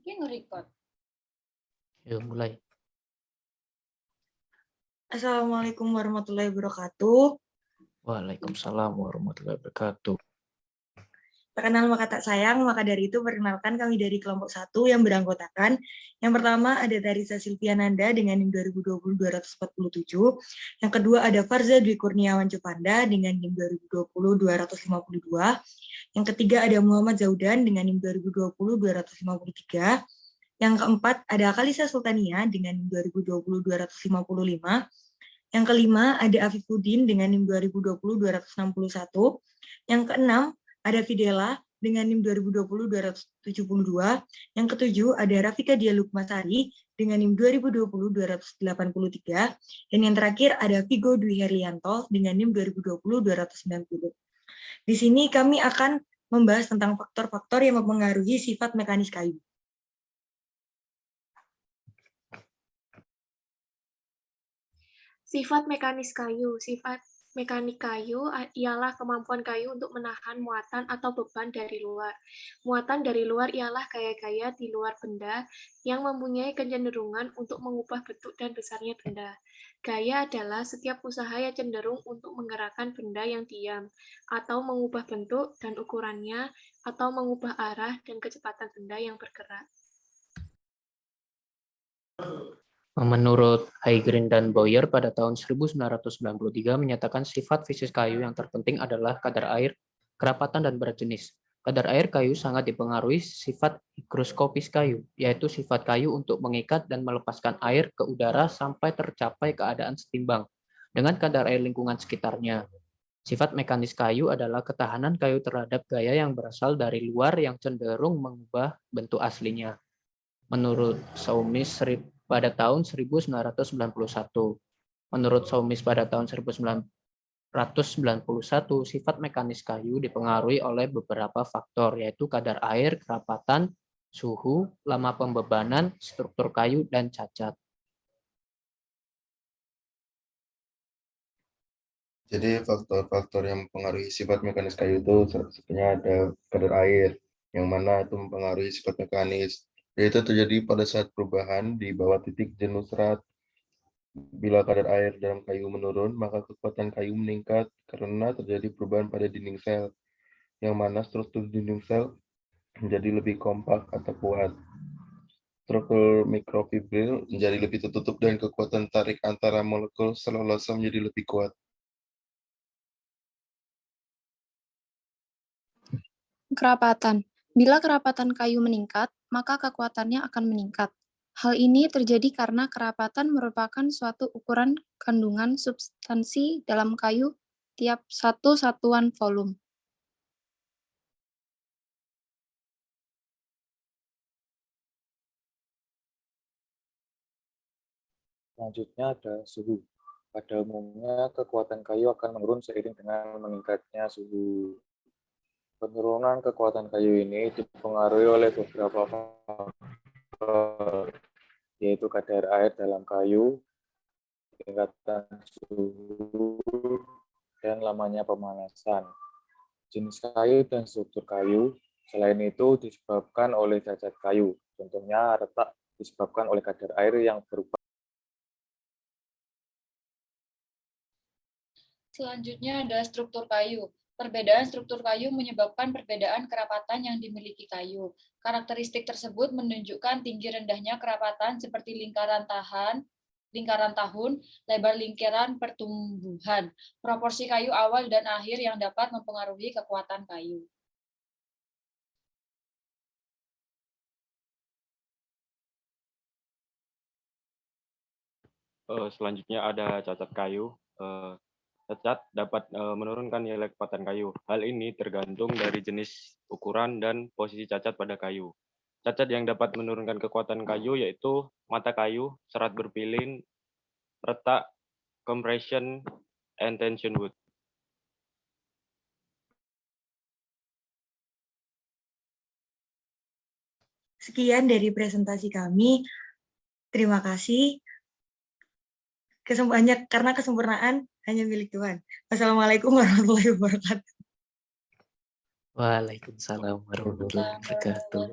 Ini nge-record. Yuk mulai. Assalamualaikum warahmatullahi wabarakatuh. Waalaikumsalam warahmatullahi wabarakatuh. Perkenal maka tak sayang, maka dari itu perkenalkan kami dari kelompok 1 yang beranggotakan. Yang pertama ada Tarisa Silviananda dengan NIM 2020-247. Yang kedua ada Farza Dwi Kurniawan Cepanda dengan NIM 2020-252. Yang ketiga ada Muhammad Zaudan dengan NIM 2020-253. Yang keempat ada Kalisa Sultania dengan NIM 2020-255. Yang kelima ada Afifuddin dengan NIM 2020-261. Yang keenam ada Fidela dengan NIM 2020-272. Yang ketujuh ada Rafika Dia Lukmasari dengan NIM 2020-283. Dan yang terakhir ada Vigo Dwi Herlianto dengan NIM 2020-290. Di sini kami akan membahas tentang faktor-faktor yang mempengaruhi sifat mekanis kayu. Sifat mekanis kayu. Sifat mekanik kayu ialah kemampuan kayu untuk menahan muatan atau beban dari luar. Muatan dari luar ialah gaya-gaya di luar benda yang mempunyai kecenderungan untuk mengubah bentuk dan besarnya benda. Gaya adalah setiap usaha yang cenderung untuk menggerakkan benda yang diam, atau mengubah bentuk dan ukurannya, atau mengubah arah dan kecepatan benda yang bergerak. Menurut Heygren dan Boyer pada tahun 1993 menyatakan sifat fisik kayu yang terpenting adalah kadar air, kerapatan, dan berat jenis. Kadar air kayu sangat dipengaruhi sifat higroskopis kayu, yaitu sifat kayu untuk mengikat dan melepaskan air ke udara sampai tercapai keadaan setimbang dengan kadar air lingkungan sekitarnya. Sifat mekanis kayu adalah ketahanan kayu terhadap gaya yang berasal dari luar yang cenderung mengubah bentuk aslinya. Menurut Saumis pada tahun 1991. Menurut Saumis pada tahun 1991, sifat mekanis kayu dipengaruhi oleh beberapa faktor, yaitu kadar air, kerapatan, suhu, lama pembebanan, struktur kayu, dan cacat. Jadi faktor-faktor yang mempengaruhi sifat mekanis kayu itu sebenarnya ada kadar air, yang mana itu mempengaruhi sifat mekanis. Yaitu terjadi pada saat perubahan di bawah titik jenuh serat. Bila kadar air dalam kayu menurun, maka kekuatan kayu meningkat karena terjadi perubahan pada dinding sel, yang mana struktur dinding sel menjadi lebih kompak atau kuat. Struktur mikrofibril menjadi lebih tertutup dan kekuatan tarik antara molekul selulosa menjadi lebih kuat. Kerapatan. Bila kerapatan kayu meningkat, maka kekuatannya akan meningkat. Hal ini terjadi karena kerapatan merupakan suatu ukuran kandungan substansi dalam kayu tiap satu satuan volume. Selanjutnya ada suhu. Pada umumnya, kekuatan kayu akan menurun seiring dengan meningkatnya suhu. Penurunan kekuatan kayu ini dipengaruhi oleh beberapa faktor, yaitu kadar air dalam kayu, tingkatan suhu, dan lamanya pemanasan. Jenis kayu dan struktur kayu, selain itu disebabkan oleh cacat kayu. Contohnya retak disebabkan oleh kadar air yang berubah. Selanjutnya ada struktur kayu. Perbedaan struktur kayu menyebabkan perbedaan kerapatan yang dimiliki kayu. Karakteristik tersebut menunjukkan tinggi rendahnya kerapatan seperti lingkaran tahun, lebar lingkaran pertumbuhan, proporsi kayu awal dan akhir yang dapat mempengaruhi kekuatan kayu. Selanjutnya ada cacat kayu. Cacat dapat menurunkan nilai kekuatan kayu. Hal ini tergantung dari jenis, ukuran, dan posisi cacat pada kayu. Cacat yang dapat menurunkan kekuatan kayu yaitu mata kayu, serat berpilin, retak, compression, and tension wood. Sekian dari presentasi kami. Terima kasih. Karena kesempurnaan hanya milik Tuhan. Wassalamualaikum warahmatullahi wabarakatuh. Waalaikumsalam warahmatullahi wabarakatuh.